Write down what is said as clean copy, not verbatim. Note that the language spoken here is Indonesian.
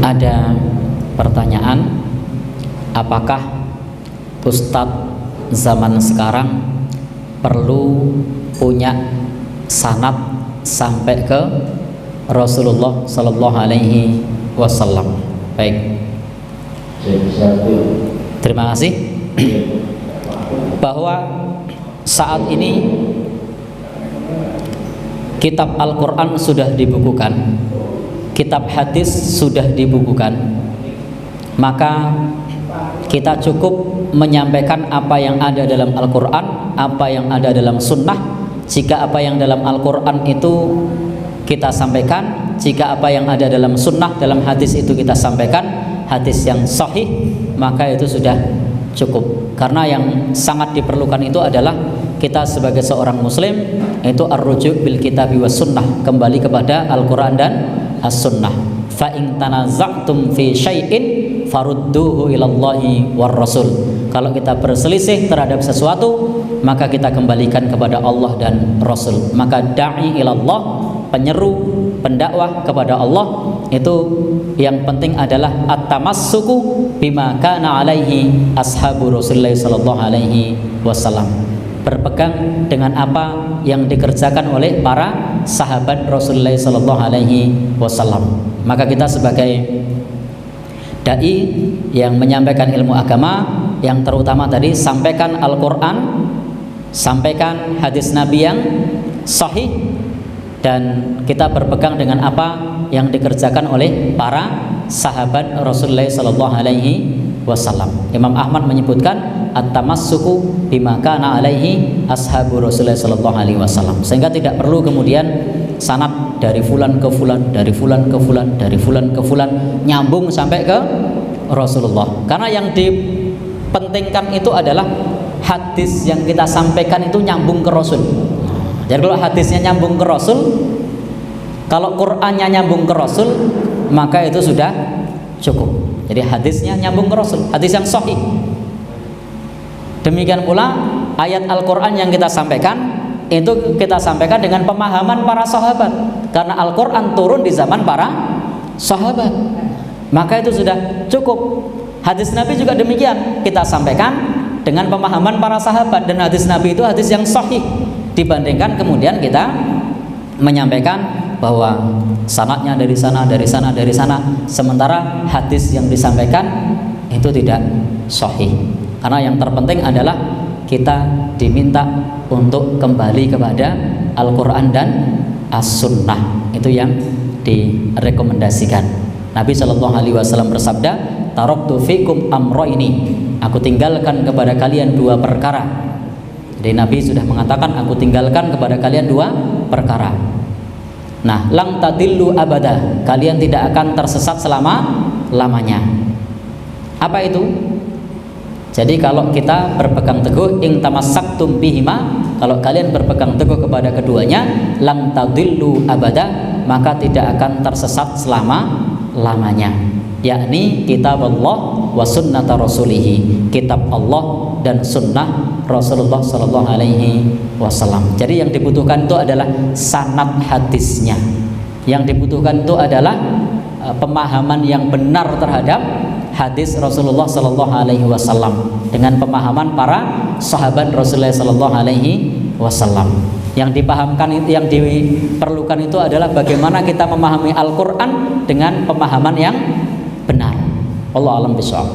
Ada pertanyaan, apakah ustadz zaman sekarang perlu punya sanad sampai ke Rasulullah Sallallahu Alaihi Wasallam? Baik, terima kasih. Bahwa saat ini kitab Al-Quran sudah dibukukan, kitab hadis sudah dibukukan, maka kita cukup menyampaikan apa yang ada dalam Al-Quran, apa yang ada dalam sunnah. Jika apa yang dalam Al-Quran itu kita sampaikan, jika apa yang ada dalam sunnah, dalam hadis itu kita sampaikan, hadis yang sahih, maka itu sudah cukup. Karena yang sangat diperlukan itu adalah kita sebagai seorang muslim itu ar-ruju' bil kitabi was sunnah, kembali kepada Al-Quran dan as-sunnah. Fa in tanaza'tum fi syai'in farudduhu ilallahi war rasul. Kalau kita berselisih terhadap sesuatu, maka kita kembalikan kepada Allah dan Rasul. Maka da'i ilallah, penyeru, pendakwah kepada Allah, itu yang penting adalah at-tamassuku bima kana alaihi ashabu Rasulullah sallallahu alaihi wasallam. Berpegang dengan apa yang dikerjakan oleh para sahabat Rasulullah sallallahu alaihi wasallam. Maka kita sebagai dai yang menyampaikan ilmu agama, yang terutama tadi sampaikan Al-Quran, sampaikan hadis Nabi yang sahih, dan kita berpegang dengan apa yang dikerjakan oleh para sahabat Rasulullah sallallahu alaihi wasallam. Imam Ahmad menyebutkan at-tamassuku bima kana alaihi ashabu Rasulullah sallallahu alaihi wasallam, sehingga tidak perlu kemudian sanad dari fulan ke fulan, dari fulan ke fulan, dari fulan ke fulan, nyambung sampai ke Rasulullah. Karena yang dipentingkan itu adalah hadis yang kita sampaikan itu nyambung ke Rasul. Jadi kalau hadisnya nyambung ke Rasul, kalau Qur'annya nyambung ke Rasul, maka itu sudah cukup. Jadi hadisnya nyambung ke Rasul, hadis yang sahih. Demikian pula ayat Al-Quran yang kita sampaikan, itu kita sampaikan dengan pemahaman para sahabat, karena Al-Quran turun di zaman para sahabat, maka itu sudah cukup. Hadis Nabi juga demikian, kita sampaikan dengan pemahaman para sahabat, dan hadis Nabi itu hadis yang sahih, dibandingkan kemudian kita menyampaikan bahwa sanadnya dari sana, dari sana, dari sana, sementara hadis yang disampaikan itu tidak sahih. Karena yang terpenting adalah kita diminta untuk kembali kepada Al-Quran dan As-Sunnah. Itu yang direkomendasikan. Nabi Shallallahu Alaihi Wasallam bersabda, taraktu fikum amroini, aku tinggalkan kepada kalian dua perkara. Jadi Nabi sudah mengatakan, aku tinggalkan kepada kalian dua perkara. Nah, lang tadillu abada, kalian tidak akan tersesat selama-lamanya. Apa itu? Jadi kalau kita berpegang teguh, ing tamassaktum bihima, kalau kalian berpegang teguh kepada keduanya, lang tadillu abada, maka tidak akan tersesat selama-lamanya. Yakni kitab Allah wa sunnata rasulihi, kitab Allah dan sunnah Rasulullah sallallahu alaihi wasallam. Jadi yang dibutuhkan itu adalah sanad hadisnya. Yang dibutuhkan itu adalah pemahaman yang benar terhadap hadis Rasulullah sallallahu alaihi wasallam dengan pemahaman para sahabat Rasulullah sallallahu alaihi wasallam. Yang dipahamkan itu, yang diperlukan itu adalah bagaimana kita memahami Al-Qur'an dengan pemahaman yang benar. Wallahu a'lam bishawab.